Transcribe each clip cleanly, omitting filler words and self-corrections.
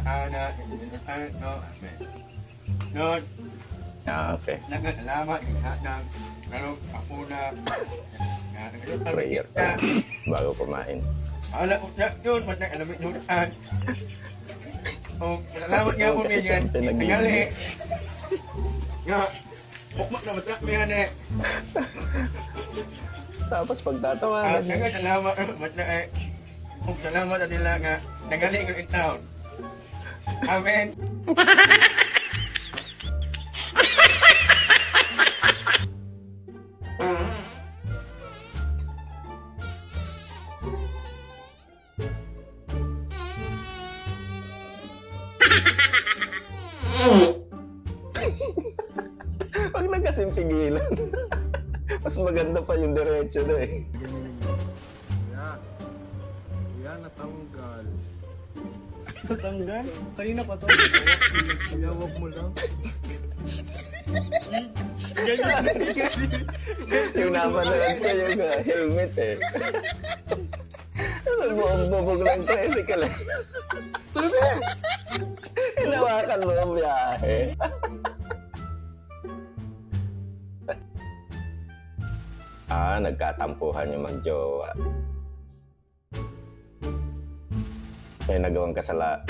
anak, no, no. Ah, okay. Nagalaman ng ano, ako na Prayer ka bago kumain. Ala ko na yun, matang alam mo yun. Oh, salamat nga po niyan. Nangyali. Nga, bukmak na matak mo yan eh. Tapos pagtatawanan niya. Salamat, salamat na nila nga. Nangyali ko in town. Amen. Wag na kasing pigilan. Mas maganda pa yung diretso na eh. Yan, natanggal. Natanggal? Kanina pa to. Sinawag mo lang. Yung napanood ko yung helmet eh. Ano buong-bubog lang tricycle eh. Hinawakan mo ang biyahe. Nagkatampuhan yung magjowa. May nagawang kasala.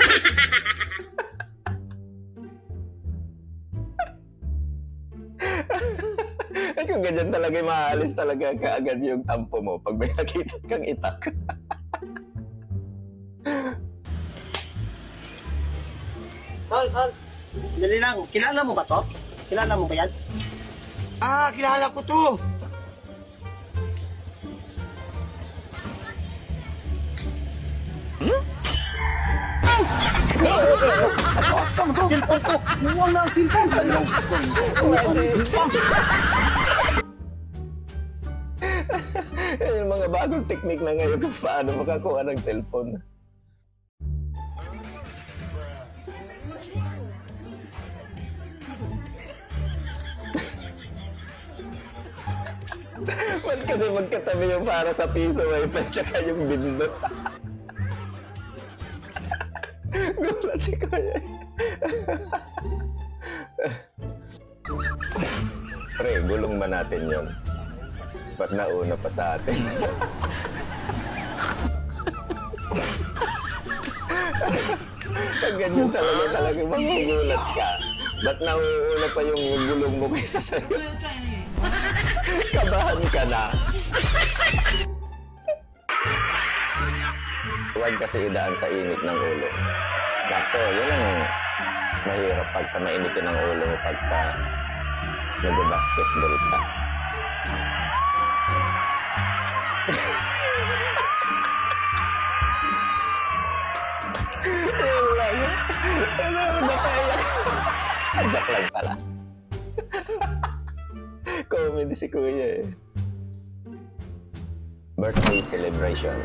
Ay, kung ganyan talaga, maalis talaga kaagad yung tampo mo pag may nakita kang itak. Tol, dali lang. Kilala mo ba to? Kilala mo ba yan? Ah, kilala ko to. Cellphone ko! Muwang na ang cellphone! Yung mga bagong teknik na ngayon kung paano makakuha ng cellphone. Ba't kasi magkatabi yung para sa piso wifi tsaka yung bindo? Gulat si Kuya. Pre, gulong ba natin yun? Ba't nauna pa sa atin? Pag ganyan talaga magugulat ka. Ba't nauuna pa yung gulong mo kaysa sa'yo? Kabahan ka na. Huwag kasi idaan sa init ng ulo. Dato, yun ang mahirap pagka mainitin ng ulo mo pagka nag-basketball ka. Yun lang. Ano, napaiyak. Joke lang pala. Comedy si Kuya eh. Birthday celebration.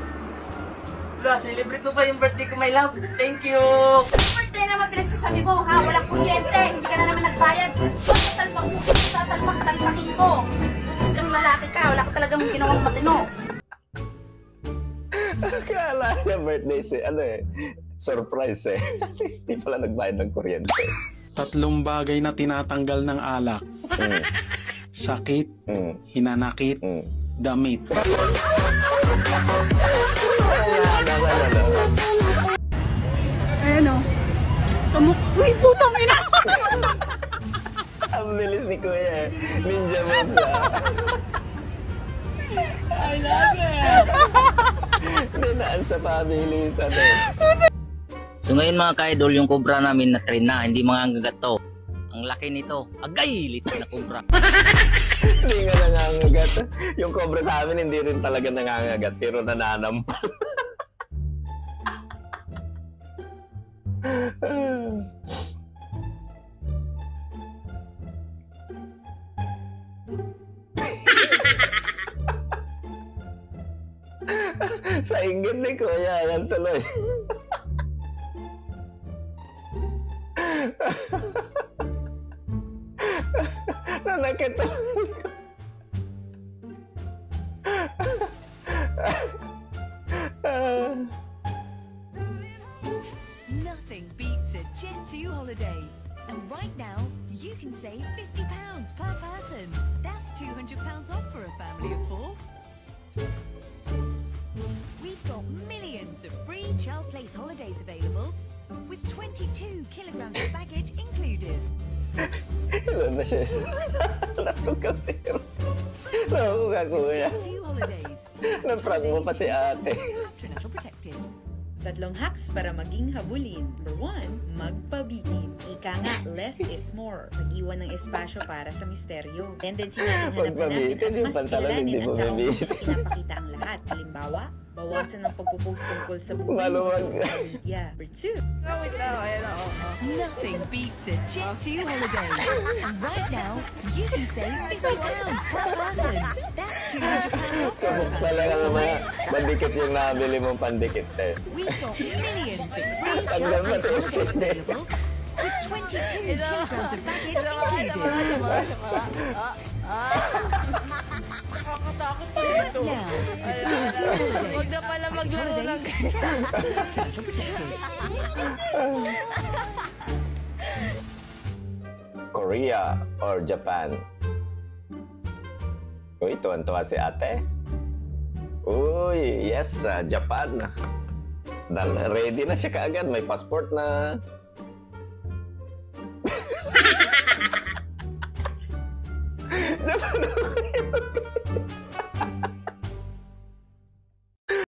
Celebrate mo ba yung birthday ko, my love? Thank you! Birthday naman pinagsasabi mo, ha? Walang kuryente, hindi ka na naman nagbayad. Tatalpak-talpakin ko. Kasi kang lalaki ka, wala ka talagang ginawang matino. Akala niya birthday surprise eh. Hindi pala nagbayad ng kuryente. 3 bagay na tinatanggal ng alak. Sakit, hinanakit, damit. Ayan o. Uy, putang ina! Ang bilis ni Kuya eh. Ninja moves ah. I love it! Dinaan sa pabilisan eh. So ngayon mga ka-idol, yung cobra namin na train na, hindi mga anggagat to. Ang laki nito, agay, lit na cobra. Hindi nga nangangagat. Yung cobra sa amin hindi rin talaga nangangagat, pero nananampal. Sa inggit ni Kuya, yan tuloy. Nanakit Nothing beats a Jet2 holiday. And right now, you can save £50 per person. That's £200 off for a family of 4. We've got millions of free child place holidays available with 22 kilograms of baggage included. Ilan na siya? Nakukatero. Nakukakuya. Jet2 holidays. Naprank mo pa si ate. Patronage protected. Tatlong hacks para maging habulin. Number 1, magpabitin. Ika nga, less is more. Mag-iwan ng espasyo para sa misteryo. Tendency natin hanapin namin Pagpabitin, at yung mas pantalon kilalanin hindi ang mo taong bibitin. pinapakita ang lahat. Halimbawa, bawasan ang pagpo-post tungkol sa buhay mo Maluwag. sa social media. Number 2, Nothing beats a Jet2 holiday. And right now, you can save £50 per person. That's £200 off So, for a family pala of nga 4. mandikit yung nabili mong pandikit eh. We've got millions of free Tanggal child pa place sa holidays available with 22 kilograms of baggage included. Nakakatakot pa dito. Now, Jet2 holidays. Huwag na pala maglaro ng Patronage protected. Korea or Japan? Uy, tuwan-tuwa si ate. Uy, yes, Japan. Ready na siya kaagad. May passport na. Japan ako